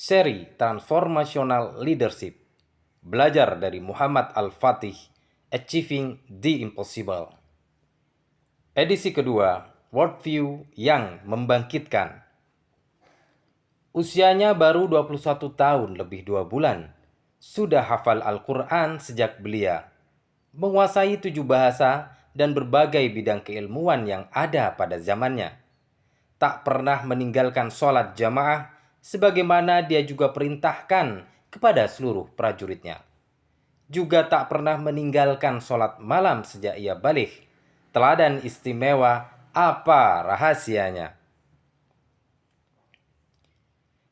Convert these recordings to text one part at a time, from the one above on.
Seri Transformational Leadership. Belajar dari Muhammad Al-Fatih, Achieving the Impossible. Edisi kedua, Worldview yang membangkitkan. Usianya baru 21 tahun lebih 2 bulan. Sudah hafal Al-Quran sejak belia. Menguasai 7 bahasa dan berbagai bidang keilmuan yang ada pada zamannya. Tak pernah meninggalkan sholat jamaah, sebagaimana dia juga perintahkan kepada seluruh prajuritnya. Juga tak pernah meninggalkan sholat malam sejak ia balik. Teladan istimewa, apa rahasianya?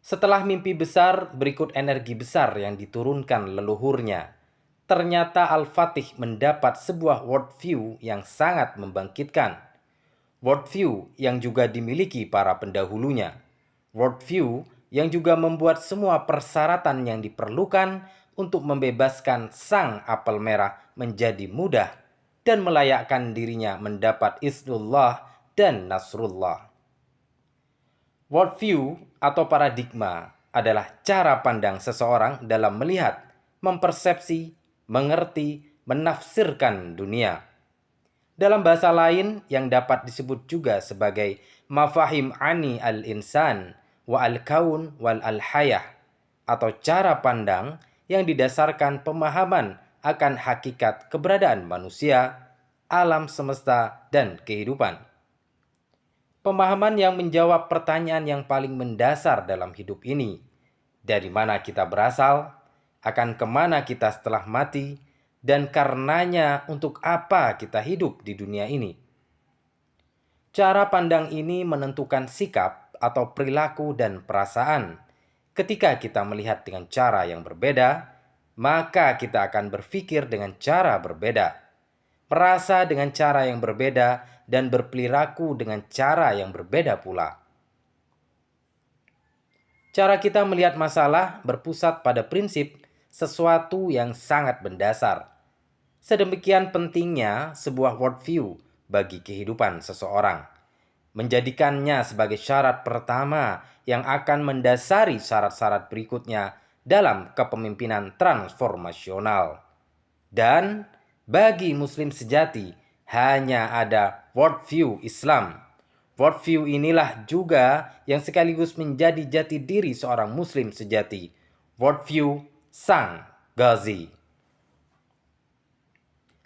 Setelah mimpi besar, berikut energi besar yang diturunkan leluhurnya. Ternyata Al-Fatih mendapat sebuah worldview yang sangat membangkitkan. Worldview yang juga dimiliki para pendahulunya. Worldview yang juga membuat semua persyaratan yang diperlukan untuk membebaskan sang apel merah menjadi mudah dan melayakkan dirinya mendapat iznullah dan nasrullah. Worldview atau paradigma adalah cara pandang seseorang dalam melihat, mempersepsi, mengerti, menafsirkan dunia. Dalam bahasa lain yang dapat disebut juga sebagai mafahim ani al-insan wa al-kaun wal al-hayah, atau cara pandang yang didasarkan pemahaman akan hakikat keberadaan manusia, alam semesta, dan kehidupan. Pemahaman yang menjawab pertanyaan yang paling mendasar dalam hidup ini. Dari mana kita berasal, akan kemana kita setelah mati, dan karenanya untuk apa kita hidup di dunia ini. Cara pandang ini menentukan sikap atau perilaku dan perasaan. Ketika kita melihat dengan cara yang berbeda, maka kita akan berpikir dengan cara berbeda, merasa dengan cara yang berbeda, dan berperilaku dengan cara yang berbeda pula. Cara kita melihat masalah berpusat pada prinsip sesuatu yang sangat mendasar. Sedemikian pentingnya sebuah worldview bagi kehidupan seseorang, menjadikannya sebagai syarat pertama yang akan mendasari syarat-syarat berikutnya dalam kepemimpinan transformasional. Dan bagi muslim sejati hanya ada worldview Islam. Worldview inilah juga yang sekaligus menjadi jati diri seorang muslim sejati. Worldview sang Ghazi.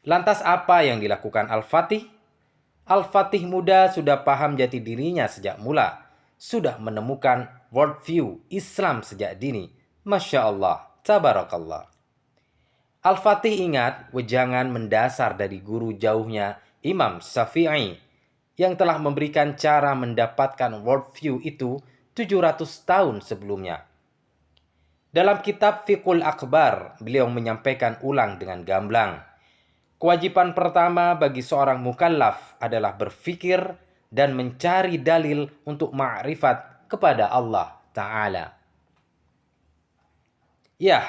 Lantas apa yang dilakukan Al-Fatih? Al-Fatih muda sudah paham jati dirinya sejak mula. Sudah menemukan worldview Islam sejak dini. Masya Allah, tabarakallah. Al-Fatih ingat wejangan mendasar dari guru jauhnya Imam Syafi'i yang telah memberikan cara mendapatkan worldview itu 700 tahun sebelumnya. Dalam kitab Fiqhul Akbar, beliau menyampaikan ulang dengan gamblang. Kewajiban pertama bagi seorang mukallaf adalah berfikir dan mencari dalil untuk ma'rifat kepada Allah Ta'ala. Ya,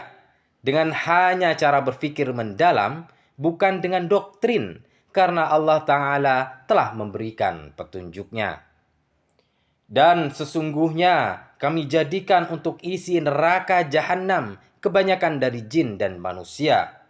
dengan hanya cara berfikir mendalam, bukan dengan doktrin, karena Allah Ta'ala telah memberikan petunjuknya. Dan sesungguhnya kami jadikan untuk isi neraka jahanam kebanyakan dari jin dan manusia.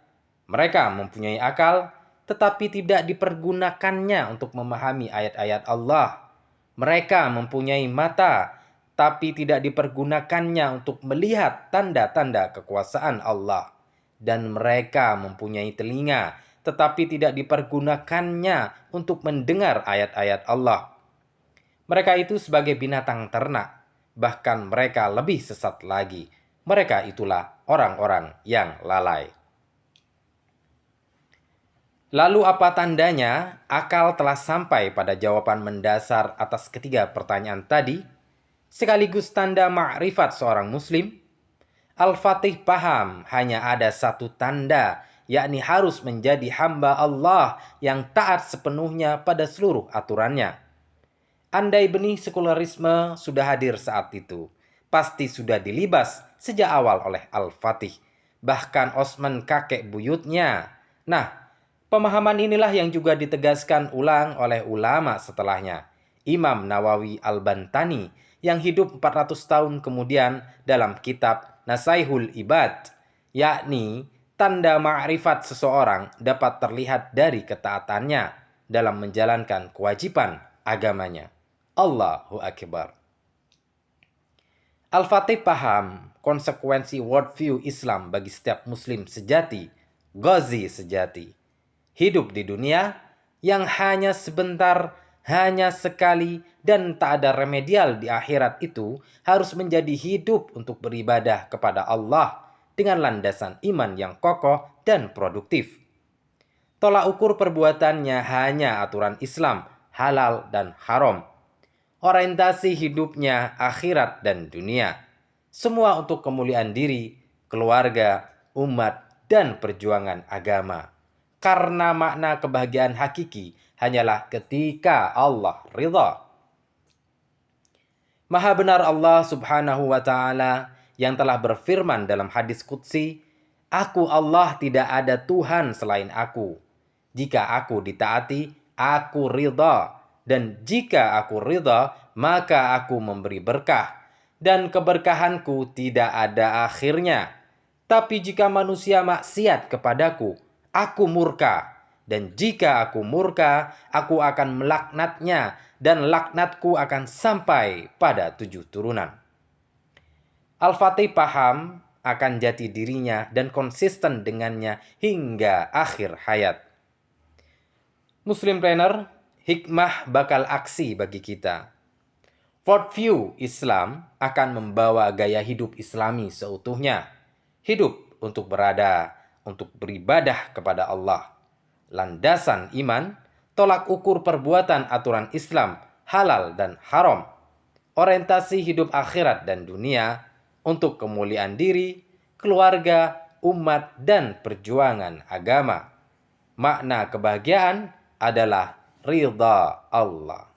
Mereka mempunyai akal, tetapi tidak dipergunakannya untuk memahami ayat-ayat Allah. Mereka mempunyai mata, tapi tidak dipergunakannya untuk melihat tanda-tanda kekuasaan Allah. Dan mereka mempunyai telinga, tetapi tidak dipergunakannya untuk mendengar ayat-ayat Allah. Mereka itu sebagai binatang ternak, bahkan mereka lebih sesat lagi. Mereka itulah orang-orang yang lalai. Lalu apa tandanya akal telah sampai pada jawaban mendasar atas ketiga pertanyaan tadi, sekaligus tanda ma'rifat seorang muslim? Al-Fatih paham hanya ada satu tanda, yakni harus menjadi hamba Allah yang taat sepenuhnya pada seluruh aturannya. Andai benih sekularisme sudah hadir saat itu, pasti sudah dilibas sejak awal oleh Al-Fatih, bahkan Osman kakek buyutnya. Nah, pemahaman inilah yang juga ditegaskan ulang oleh ulama setelahnya. Imam Nawawi Al-Bantani yang hidup 400 tahun kemudian dalam kitab Nasaihul Ibad, yakni tanda ma'rifat seseorang dapat terlihat dari ketaatannya dalam menjalankan kewajiban agamanya. Allahu Akbar. Al-Fatih paham konsekuensi worldview Islam bagi setiap muslim sejati, ghazi sejati. Hidup di dunia yang hanya sebentar, hanya sekali, dan tak ada remedial di akhirat itu harus menjadi hidup untuk beribadah kepada Allah dengan landasan iman yang kokoh dan produktif. Tolak ukur perbuatannya hanya aturan Islam, halal dan haram. Orientasi hidupnya akhirat dan dunia. Semua untuk kemuliaan diri, keluarga, umat, dan perjuangan agama. Karena makna kebahagiaan hakiki hanyalah ketika Allah ridha. Maha benar Allah Subhanahu wa Ta'ala yang telah berfirman dalam hadis qudsi, "Aku Allah, tidak ada Tuhan selain aku. Jika aku ditaati, aku ridha. Dan jika aku ridha, maka aku memberi berkah. Dan keberkahanku tidak ada akhirnya. Tapi jika manusia maksiat kepadaku, aku murka. Dan jika aku murka, aku akan melaknatnya, dan laknatku akan sampai pada 7 turunan." Al-Fatih paham akan jati dirinya dan konsisten dengannya hingga akhir hayat. Muslimpreneur, hikmah bakal aksi bagi kita. Worldview Islam akan membawa gaya hidup Islami seutuhnya. Hidup untuk untuk beribadah kepada Allah. Landasan iman, tolak ukur perbuatan aturan Islam, halal dan haram. Orientasi hidup akhirat dan dunia untuk kemuliaan diri, keluarga, umat, dan perjuangan agama. Makna kebahagiaan adalah ridha Allah.